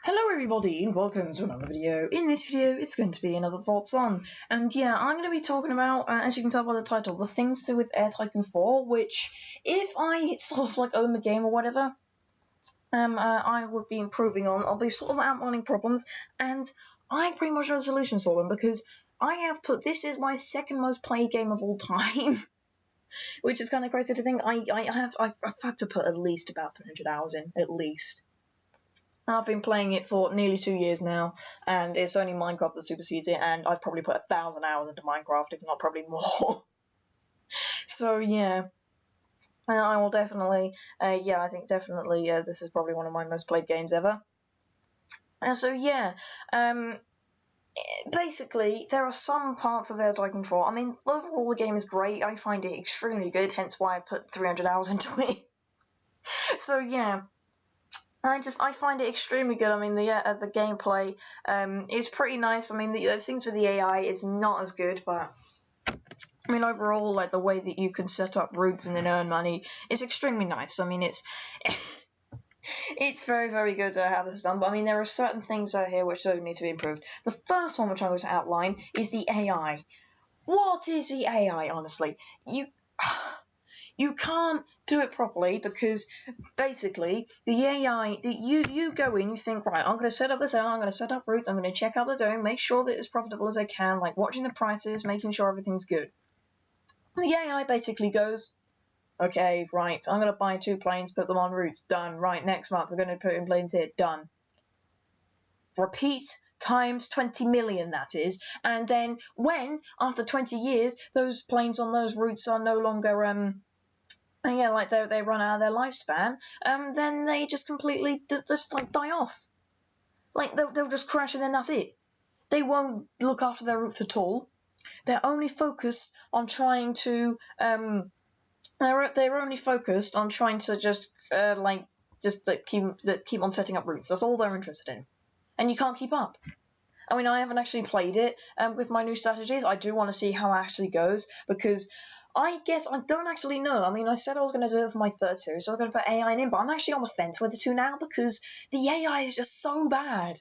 Hello everybody and welcome to another video. In this video it's going to be another thoughts on, and yeah, I'm going to be talking about, as you can tell by the title, the things to do with Air Tycoon 4, which if I sort of like own the game or whatever, I would be improving on. I'll be sort of outlining problems, and I pretty much have solutions for them, because I have put, this is my second most played game of all time. Which is kind of crazy to think. I've had to put at least about 300 hours in, at least. I've been playing it for nearly 2 years now, and it's only Minecraft that supersedes it, and I've probably put 1,000 hours into Minecraft, if not probably more. So yeah, I will definitely, I think definitely this is probably one of my most played games ever. And so yeah, basically, there are some parts of Air Tycoon 4. I mean, overall the game is great. I find it extremely good, hence why I put 300 hours into it. So yeah. I find it extremely good. I mean, the gameplay is pretty nice. I mean, the things with the AI is not as good, but I mean, overall, like the way that you can set up routes and then earn money is extremely nice. I mean, it's it's very, very good how this is done. But I mean, there are certain things out here which don't need to be improved. The first one which I was to outline is the AI. What is the AI? Honestly, you can't do it properly, because basically the AI, you go in, you think, right, I'm going to set up this, I'm going to set up routes, I'm going to check out the zone, make sure that it's profitable as I can, like watching the prices, making sure everything's good. And the AI basically goes, okay, right, I'm going to buy 2 planes, put them on routes, done. Right, next month we're going to put in planes here, done. Repeat times 20 million, that is. And then when, after 20 years, those planes on those routes are no longer and yeah, like they run out of their lifespan, then they just completely just like die off. Like they'll just crash and then that's it. They won't look after their routes at all. They're only focused on trying to they're only focused on trying to just keep on setting up routes. That's all they're interested in, and you can't keep up. I mean, I haven't actually played it with my new strategies. I do want to see how it actually goes, because I guess I don't actually know. I mean, I said I was going to do it for my 3rd series, so I was going to put AI in, but I'm actually on the fence with the 2 now, because the AI is just so bad.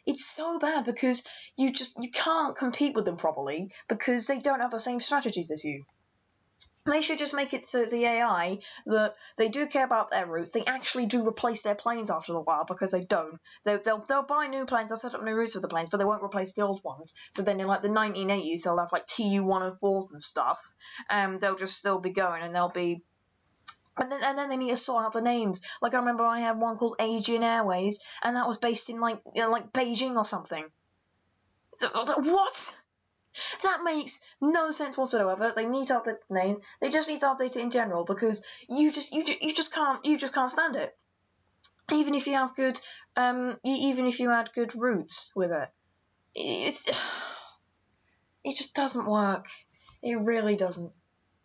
It's so bad because you can't compete with them properly, because they don't have the same strategies as you. They should just make it to the AI that they do care about their routes. They actually do replace their planes after a while, because they don't. They'll buy new planes, they'll set up new routes for the planes, but they won't replace the old ones. So then in like the 1980s, they'll have like TU-104s and stuff. They'll just still be going, and they'll be... And then they need to sort out the names. Like, I remember I had one called Asian Airways, and that was based in like Beijing or something. What? That makes no sense whatsoever. They need to update the names. They just need to update it in general, because you just can't stand it. Even if you have good, even if you had good routes with it, it just doesn't work. It really doesn't.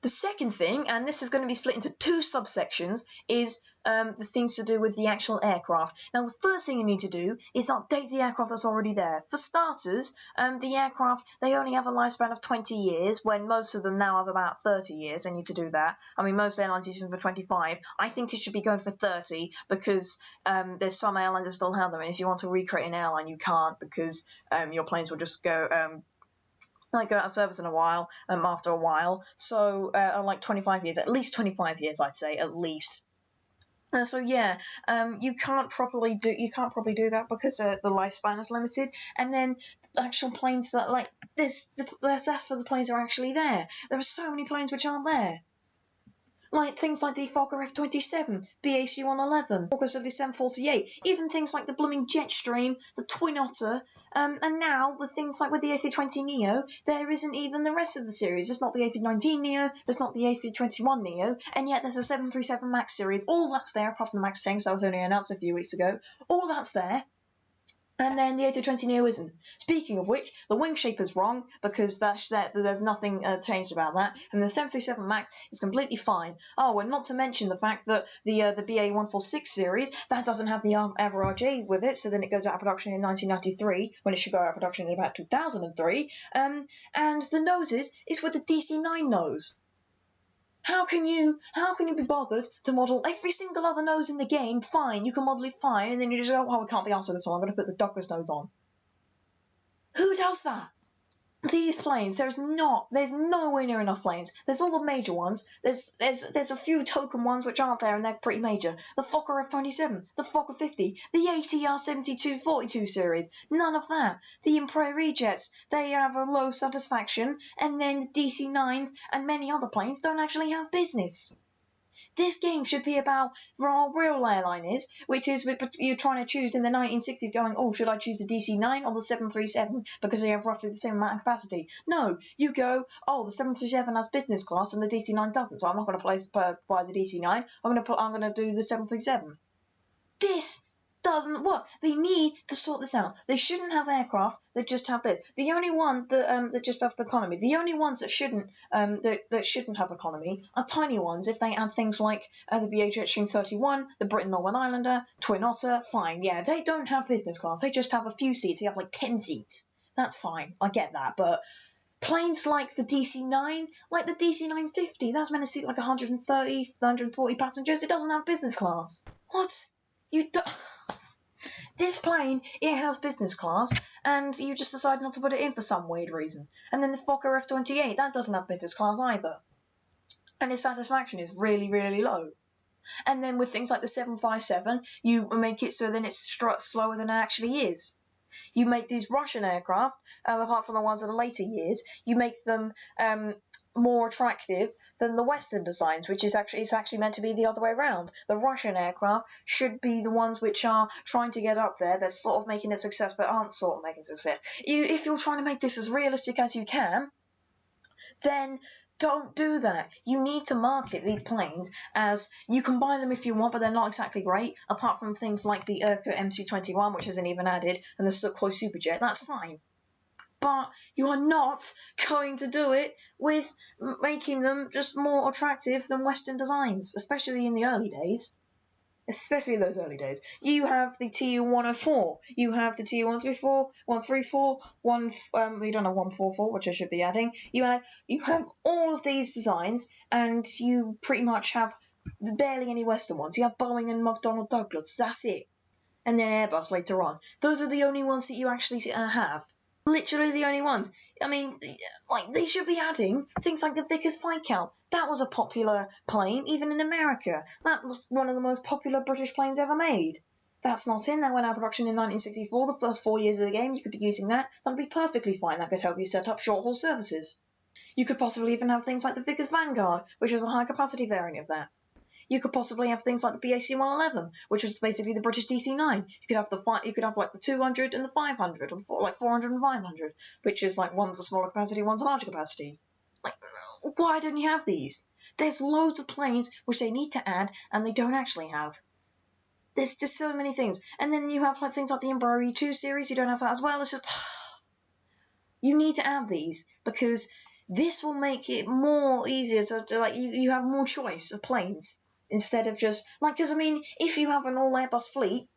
The second thing, and this is going to be split into 2 subsections, is the things to do with the actual aircraft. Now, the first thing you need to do is update the aircraft that's already there. For starters, the aircraft, they only have a lifespan of 20 years, when most of them now have about 30 years. They need to do that. I mean, most airlines use them for 25. I think it should be going for 30, because there's some airlines that still have them, and if you want to recreate an airline, you can't, because your planes will just go... go out of service in a while, after a while, so like 25 years, at least 25 years, I'd say, at least. So yeah, you can't properly do that, because the lifespan is limited, and then the actual planes that that's for the planes that are actually there. There are so many planes which aren't there. Like things like the Fokker F-27, BAC-111, August of the 748, even things like the blooming Jetstream, the Twin Otter, and now the things like with the A320neo, there isn't even the rest of the series. There's not the A319neo, there's not the A321neo, and yet there's a 737 MAX series. All that's there, apart from the MAX 10, that was only announced a few weeks ago. All that's there. And then the A320neo isn't. Speaking of which, the wing shape is wrong, because there's nothing changed about that, and the 737 MAX is completely fine. Oh, and not to mention the fact that the BA146 series, that doesn't have the average age with it, so then it goes out of production in 1993, when it should go out of production in about 2003, and the noses is with the DC-9 nose. How can you be bothered to model every single other nose in the game? Fine, you can model it fine, and then you just go, oh, I can't be asked for this one, I'm going to put the Douglas nose on. Who does that? These planes, there's nowhere near enough planes. There's all the major ones. There's a few token ones which aren't there, and they're pretty major. The Fokker F-27, the Fokker 50, the ATR 7242 series. None of that. The Embraer E-Jets, they have a low satisfaction, and then the DC-9s and many other planes don't actually have business. This game should be about what real airline is, which is you're trying to choose in the 1960s going, oh, should I choose the DC-9 or the 737 because they have roughly the same amount of capacity? No, you go, oh, the 737 has business class and the DC-9 doesn't, so I'm not going to buy the DC-9, I'm going to do the 737. This doesn't work. They need to sort this out. They shouldn't have aircraft that just have this. The only one that just have the economy. The only ones that shouldn't have economy are tiny ones. If they add things like the BA Jetstream 31, the Britain Northern Islander, Twin Otter, fine. Yeah, they don't have business class. They just have a few seats. They have like 10 seats. That's fine. I get that, but planes like the DC-9, like the DC-950, that's meant to seat like 130, 140 passengers. It doesn't have business class. What? You don't. This plane, it has business class, and you just decide not to put it in for some weird reason. And then the Fokker F-28, that doesn't have business class either. And its satisfaction is really, really low. And then with things like the 757, you make it so then it's slower than it actually is. You make these Russian aircraft, apart from the ones of the later years, you make them more attractive than the Western designs, which is actually meant to be the other way around. The Russian aircraft should be the ones which are trying to get up there. They're sort of making a success, but aren't sort of making success. If you're trying to make this as realistic as you can, then don't do that. You need to market these planes as you can buy them if you want, but they're not exactly great, apart from things like the Irka MC-21, which isn't even added, and the Sukhoi Superjet. That's fine. But you are not going to do it with making them just more attractive than Western designs, especially in the early days. Especially in those early days. You have the Tu-104, you have the Tu-134, 134, we don't have 144, which I should be adding. You have all of these designs, and you pretty much have barely any Western ones. You have Boeing and McDonnell Douglas, that's it. And then Airbus later on. Those are the only ones that you actually have. Literally the only ones. I mean, like, they should be adding things like the Vickers Viscount. That was a popular plane, even in America. That was one of the most popular British planes ever made. That's not in. That went out of production in 1964. The first 4 years of the game, you could be using that. That would be perfectly fine. That could help you set up short-haul services. You could possibly even have things like the Vickers Vanguard, which is a high-capacity variant of that. You could possibly have things like the BAC-111, which was basically the British DC-9. You could have like the 200 and the 500, or like 400 and 500, which is like one's a smaller capacity, one's a larger capacity. Like, why don't you have these? There's loads of planes which they need to add, and they don't actually have. There's just so many things. And then you have like things like the Embraer E2 series, you don't have that as well. It's just, you need to add these, because this will make it more easier to like, you have more choice of planes. Instead of just, like, because, I mean, if you have an all-Airbus fleet,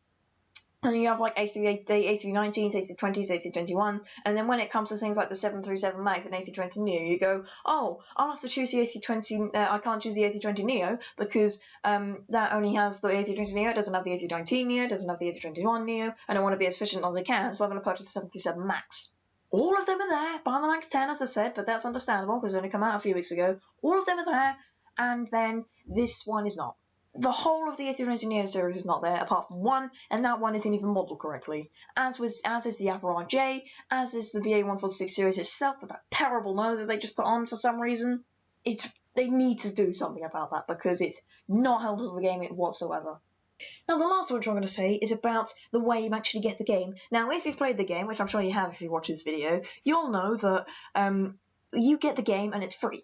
and you have, like, A319s, A320s, A321s, and then when it comes to things like the 737 MAX and A320neo, you go, oh, I'll have to choose the A320, I can't choose the A320neo, because that only has the A320neo, it doesn't have the A319neo, it doesn't have the A321neo, and I want to be as efficient as I can, so I'm going to purchase the 737 MAX. All of them are there, bar the MAX 10, as I said, but that's understandable, because it only came out a few weeks ago. All of them are there, and then this one is not. The whole of the A320neo series is not there, apart from one, and that one isn't even modelled correctly. As is the Aviron J, as is the BA-146 series itself, with that terrible nose that they just put on for some reason. They need to do something about that, because it's not helpful to the game whatsoever. Now, the last one I'm going to say is about the way you actually get the game. Now, if you've played the game, which I'm sure you have if you watch this video, you'll know that you get the game and it's free.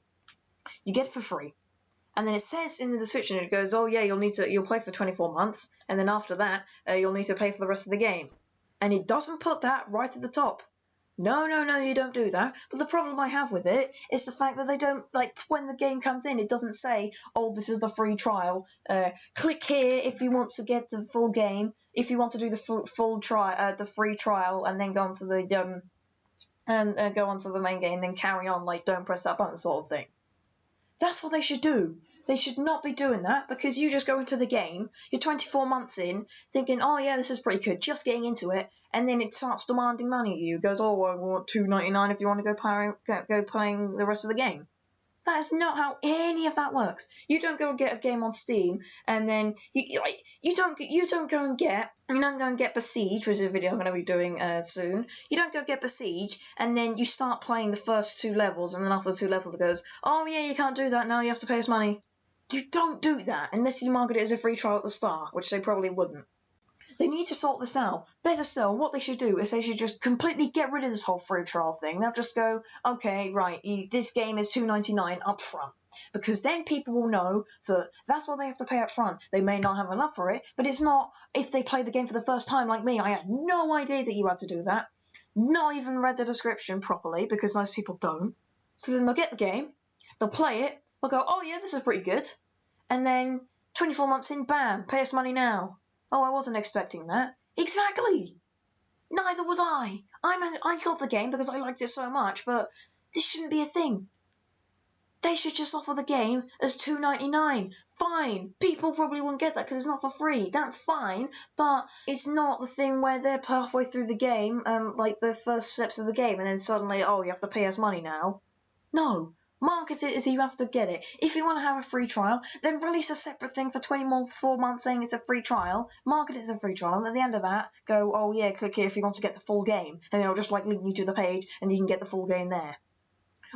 You get it for free. And then it says in the description, it goes, oh yeah, you'll play for 24 months, and then after that, you'll need to pay for the rest of the game. And it doesn't put that right at the top. No, you don't do that. But the problem I have with it is the fact that they don't, like, when the game comes in, it doesn't say, oh, this is the free trial. Click here if you want to get the full game, if you want to do the free trial, and then go onto the main game, then carry on, like, don't press that button sort of thing. That's what they should do. They should not be doing that, because you just go into the game, you're 24 months in, thinking, oh yeah, this is pretty good, just getting into it, and then it starts demanding money of you. It goes, oh, I want $2.99 if you want to go playing the rest of the game. That is not how any of that works. You don't go and get a game on Steam, and then you don't go and get Besiege, which is a video I'm going to be doing soon. You don't go get Besiege, and then you start playing the first 2 levels, and then after 2 levels it goes, oh yeah, you can't do that now. You have to pay us money. You don't do that unless you market it as a free trial at the start, which they probably wouldn't. They need to sort this out. Better still, what they should do is they should just completely get rid of this whole free trial thing. They'll just go, okay, right, this game is $2.99 up front. Because then people will know that that's what they have to pay up front. They may not have enough for it, but it's not, if they play the game for the first time like me, I had no idea that you had to do that. Not even read the description properly, because most people don't. So then they'll get the game, they'll play it, they'll go, oh yeah, this is pretty good. And then 24 months in, bam, pay us money now. Oh, I wasn't expecting that. Exactly! Neither was I. I got the game because I liked it so much, but this shouldn't be a thing. They should just offer the game as $2.99. Fine. People probably won't get that because it's not for free. That's fine, but it's not the thing where they're halfway through the game, like the first steps of the game, and then suddenly, oh, you have to pay us money now. No. Market it as you have to get it. If you want to have a free trial, then release a separate thing for 24 months saying it's a free trial. Market it as a free trial, and at the end of that, go, oh yeah, click here if you want to get the full game. And it'll just like link you to the page, and you can get the full game there.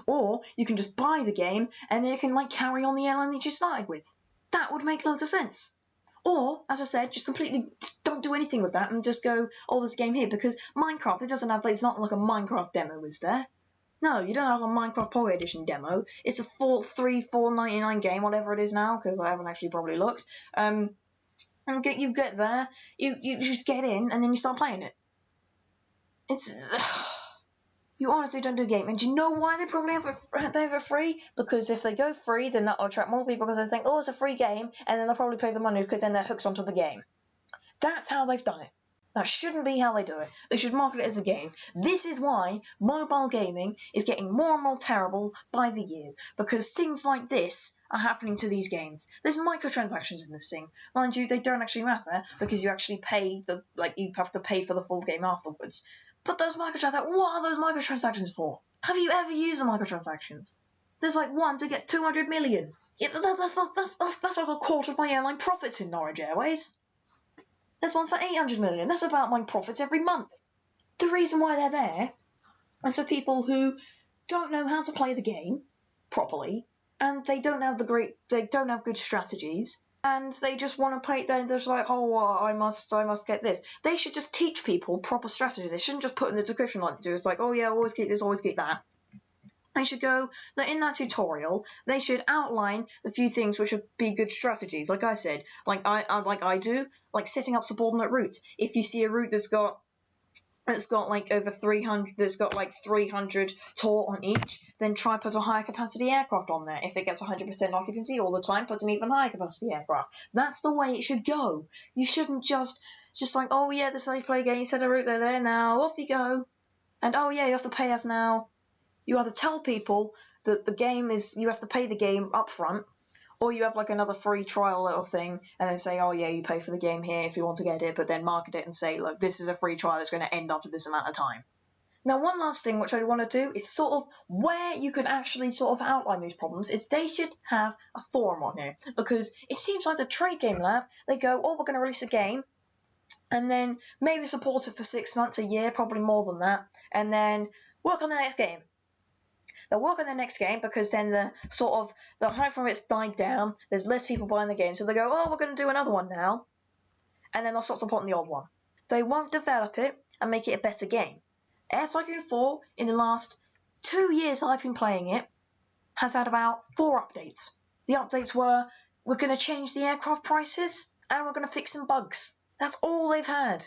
Or you can just buy the game, and then you can like carry on the airline that you started with. That would make loads of sense. Or, as I said, just completely don't do anything with that and just go, oh, there's a game here, because Minecraft, it doesn't have, it's not like a Minecraft demo, is there? No, you don't have a Minecraft Pocket Edition demo. It's a $4.99 game, whatever it is now, because I haven't actually probably looked. And you get there, you just get in, and then you start playing it. It's you honestly don't do a game, and do you know why they probably have it free? Because if they go free, then that'll attract more people because they think, oh, it's a free game, and then they'll probably pay the money because then they're hooked onto the game. That's how they've done it. That shouldn't be how they do it. They should market it as a game. This is why mobile gaming is getting more and more terrible by the years, because things like this are happening to these games. There's microtransactions in this thing. Mind you, they don't actually matter because you actually pay you have to pay for the full game afterwards. But those microtransactions, what are those microtransactions for? Have you ever used the microtransactions? There's like one to get 200 million. Yeah, that's like a quarter of my airline profits in Norwich Airways. There's one for 800 million. That's about my profits every month. The reason why they're there is for people who don't know how to play the game properly, and they don't have good strategies, and they just want to play. They're just like, oh, well, I must get this. They should just teach people proper strategies. They shouldn't just put in the description like they do. It's like, oh yeah, always keep this, always keep that. They should go, in that tutorial, they should outline a few things which would be good strategies, like I said, like I do, like setting up subordinate routes. If you see a route that's got like over 300, that's got like 300 tall on each, then try put a higher capacity aircraft on there. If it gets 100% occupancy all the time, put an even higher capacity aircraft. That's the way it should go. You shouldn't just like, oh yeah, this is how you play a game, you set a route there now, off you go. And oh yeah, you have to pay us now. You either tell people that the game is, you have to pay the game up front, or you have like another free trial little thing, and then say, oh yeah, you pay for the game here if you want to get it, but then market it and say, look, this is a free trial, it's going to end after this amount of time. Now, one last thing which I want to do is sort of where you can actually sort of outline these problems is they should have a forum on here, because it seems like the Trade Game Lab, they go, oh, we're going to release a game, and then maybe support it for 6 months, a year, probably more than that, and then work on the next game. They'll work on the next game because then the hype from it's died down. There's less people buying the game, so they go, oh, we're going to do another one now, and then they'll stop supporting the old one. They won't develop it and make it a better game. Air Tycoon 4, in the last 2 years I've been playing it, has had about 4 updates. The updates were, we're going to change the aircraft prices, and we're going to fix some bugs. That's all they've had.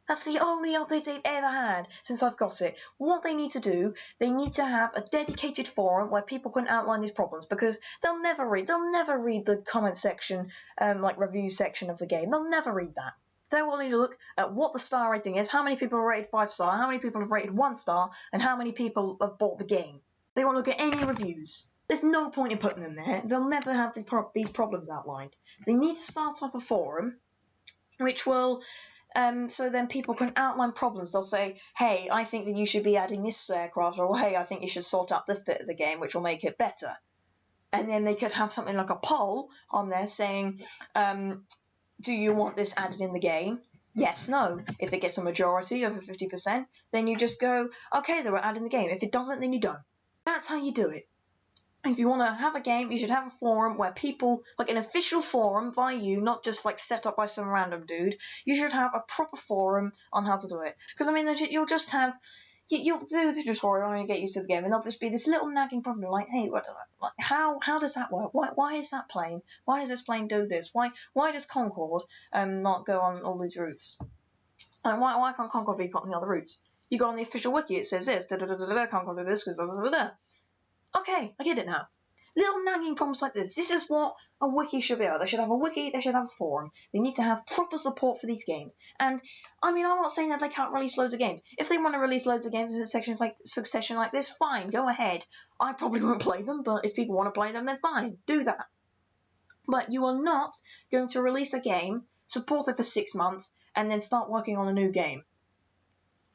That's the only update they've ever had since I've got it. What they need to do, they need to have a dedicated forum where people can outline these problems, because they'll never read the comment section, like review section of the game. They'll never read that. They'll only look at what the star rating is, how many people have rated 5-star, how many people have rated 1 star, and how many people have bought the game. They won't look at any reviews. There's no point in putting them there. They'll never have these problems outlined. They need to start up a forum, which will, so then people can outline problems. They'll say, hey, I think that you should be adding this aircraft, or hey, I think you should sort out this bit of the game, which will make it better. And then they could have something like a poll on there saying, do you want this added in the game? Yes, no. If it gets a majority over 50%, then you just go, okay, they were added in the game. If it doesn't, then you don't. That's how you do it. If you want to have a game, you should have a forum where people, like an official forum by you, not just like set up by some random dude. You should have a proper forum on how to do it. Because, I mean, you'll just have, you'll do the tutorial and you get used to the game, and there'll just be this little nagging problem like, hey, how does that work? Why is that plane? Why does this plane do this? Why does Concorde not go on all these routes? Like, why can't Concorde be put on the other routes? You go on the official wiki, it says this, Concorde do this, Okay, I get it now. Little nagging problems like this. This is what a wiki should be. They should have a wiki, they should have a forum. They need to have proper support for these games. And, I mean, I'm not saying that they can't release loads of games. If they want to release loads of games in sections like Succession like this, fine, go ahead. I probably won't play them, but if people want to play them, then fine, do that. But you are not going to release a game, support it for 6 months, and then start working on a new game.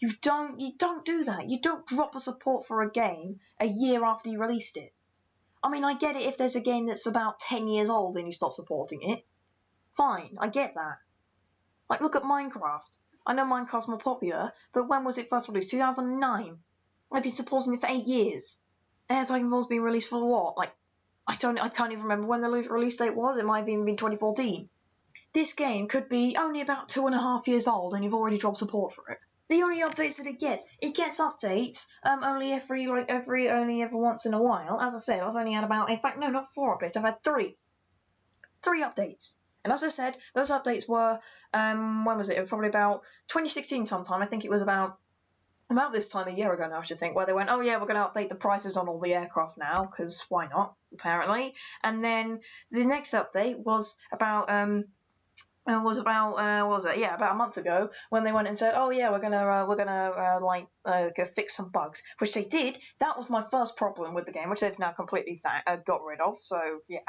You don't do that. You don't drop the support for a game a year after you released it. I mean, I get it if there's a game that's about 10 years old and you stop supporting it. Fine, I get that. Like, look at Minecraft. I know Minecraft's more popular, but when was it first released? 2009. I've been supporting it for 8 years. Air Tycoon's been released for what? Like, I can't even remember when the release date was. It might have even been 2014. This game could be only about 2.5 years old and you've already dropped support for it. The only updates that it gets updates only every once in a while. As I said, I've only had about, in fact, no, not 4 updates. I've had 3 updates. And as I said, those updates were when was it? It was probably about 2016 sometime. I think it was about this time a year ago now, I should think, where they went, oh yeah, we're going to update the prices on all the aircraft now, because why not? Apparently. And then the next update was about about a month ago when they went and said, oh yeah, we're gonna go fix some bugs, which they did. That was my first problem with the game, which they've now completely got rid of. So yeah,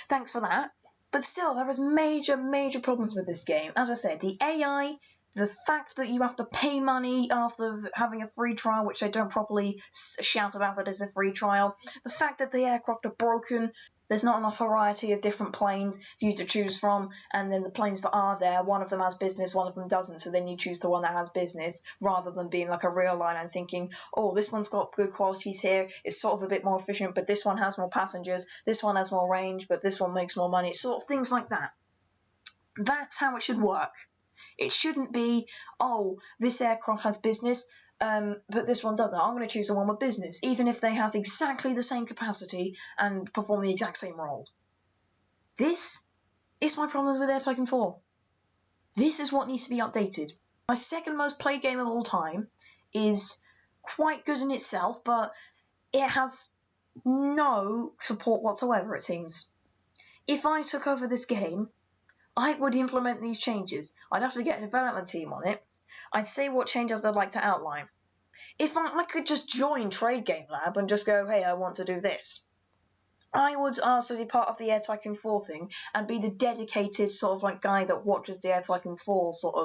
thanks for that. But still, there was major problems with this game. As I said, the AI, the fact that you have to pay money after having a free trial, which they don't properly shout about that as a free trial, the fact that the aircraft are broken. There's not enough variety of different planes for you to choose from, and then the planes that are there, one of them has business, one of them doesn't, so then you choose the one that has business, rather than being like a real line and thinking, oh, this one's got good qualities here, it's sort of a bit more efficient, but this one has more passengers, this one has more range, but this one makes more money, sort of things like that. That's how it should work. It shouldn't be, oh, this aircraft has business, but this one doesn't. I'm going to choose the one with business, even if they have exactly the same capacity and perform the exact same role. This is my problems with Air Tycoon 4. This is what needs to be updated. My second most played game of all time is quite good in itself, but it has no support whatsoever, it seems. If I took over this game, I would implement these changes. I'd have to get a development team on it. I'd say what changes I'd like to outline. If I could just join Trade Game Lab and just go, hey, I want to do this, I would ask to be part of the Air Tycoon 4 thing and be the dedicated sort of like guy that watches the Air Tycoon 4 sort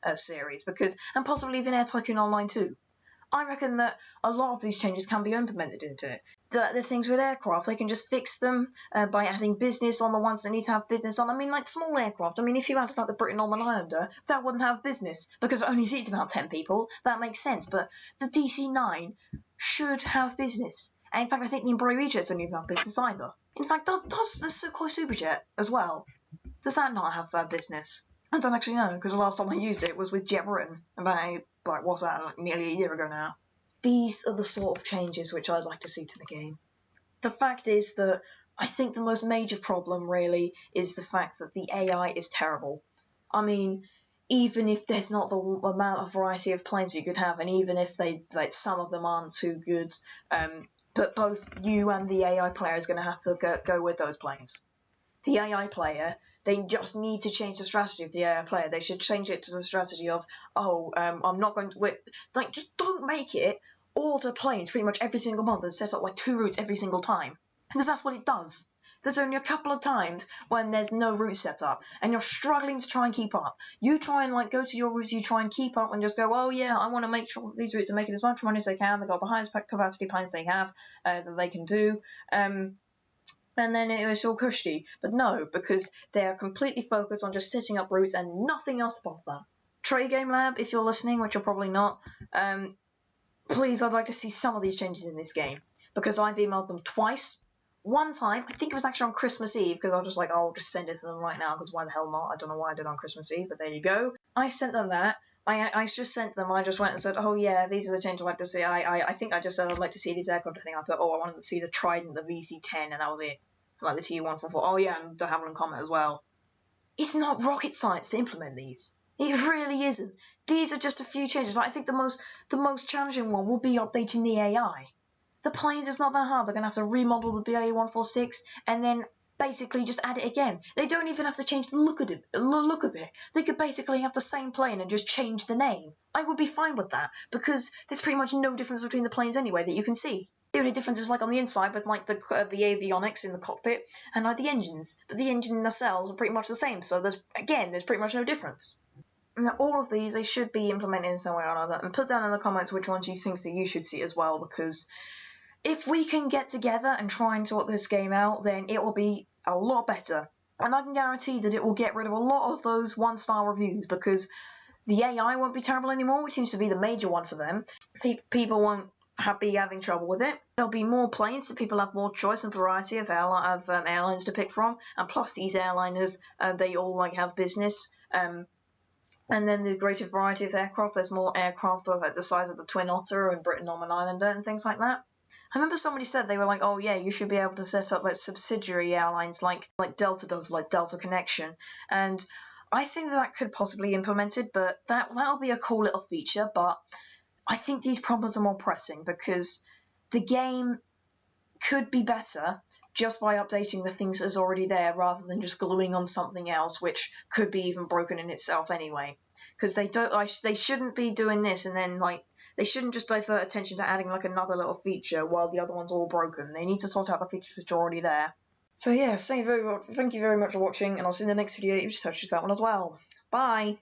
of series, and possibly even Air Tycoon Online too. I reckon that a lot of these changes can be implemented into it. The things with aircraft, they can just fix them by adding business on the ones that need to have business on. I mean, like small aircraft. I mean, if you had like the British Northern Islander, that wouldn't have business because it only seats about 10 people. That makes sense. But the DC-9 should have business. And in fact, I think the Embraer E-Jets don't even have business either. In fact, does the Sukhoi Superjet as well? Does that not have business? I don't actually know, because the last time I used it was with Jet Britain about nearly a year ago now. These are the sort of changes which I'd like to see to the game. The fact is that I think the most major problem really is the fact that the AI is terrible. I mean, even if there's not the amount of variety of planes you could have, and even if some of them aren't too good, but both you and the AI player is going to have to go with those planes. The AI player, they just need to change the strategy of the AI player. They should change it to the strategy of, I'm not going to... just don't make it alter planes pretty much every single month and set up like 2 routes every single time. Because that's what it does. There's only a couple of times when there's no route set up, and you're struggling to try and keep up. You try and like go to your routes, you try and keep up and just go, oh yeah, I want to make sure that these routes are making as much money as they can, they've got the highest capacity planes they have, that they can do, and then it was all cushy. But no, because they are completely focused on just setting up routes and nothing else above them. Trade Game Lab, if you're listening, which you're probably not, please, I'd like to see some of these changes in this game, because I've emailed them twice. One time, I think it was actually on Christmas Eve, because I was just like, oh, I'll just send it to them right now, because why the hell not? I don't know why I did it on Christmas Eve, but there you go. I sent them that. I just sent them, I just went and said, oh yeah, these are the changes I'd like to see. I think I just said I'd like to see these aircraft. I think I put, oh, I wanted to see the Trident, the VC-10, and that was it. Like the TU-144. Oh yeah, and the Havilland Comet as well. It's not rocket science to implement these. It really isn't. These are just a few changes. I think the most challenging one will be updating the AI. The planes is not that hard. They're going to have to remodel the BA-146 and then basically just add it again. They don't even have to change the look of it. They could basically have the same plane and just change the name. I would be fine with that, because there's pretty much no difference between the planes anyway that you can see. The only difference is like on the inside with like the avionics in the cockpit and like the engines. But the engine nacelles are pretty much the same, so there's pretty much no difference. Now, all of these, they should be implemented in some way or another, and put down in the comments which ones you think that you should see as well, because if we can get together and try and sort this game out, then it will be a lot better. And I can guarantee that it will get rid of a lot of those 1-star reviews, because the AI won't be terrible anymore, which seems to be the major one for them. People won't be having trouble with it. There'll be more planes, so people have more choice and variety of airlines to pick from, and plus these airliners, they all like have business. And then there's greater variety of aircraft. There's more aircraft like the size of the Twin Otter and Britain Norman Islander and things like that. I remember somebody said, they were like, oh yeah, you should be able to set up like subsidiary airlines like Delta does, like Delta Connection. And I think that could possibly be implemented, but that'll be a cool little feature. But I think these problems are more pressing, because the game could be better just by updating the things that's already there, rather than just gluing on something else, which could be even broken in itself anyway. Because they shouldn't be doing this, and then like they shouldn't just divert attention to adding like another little feature while the other one's all broken. They need to sort out the features which are already there. So yeah, thank you very much for watching, and I'll see you in the next video if you just touched that one as well. Bye!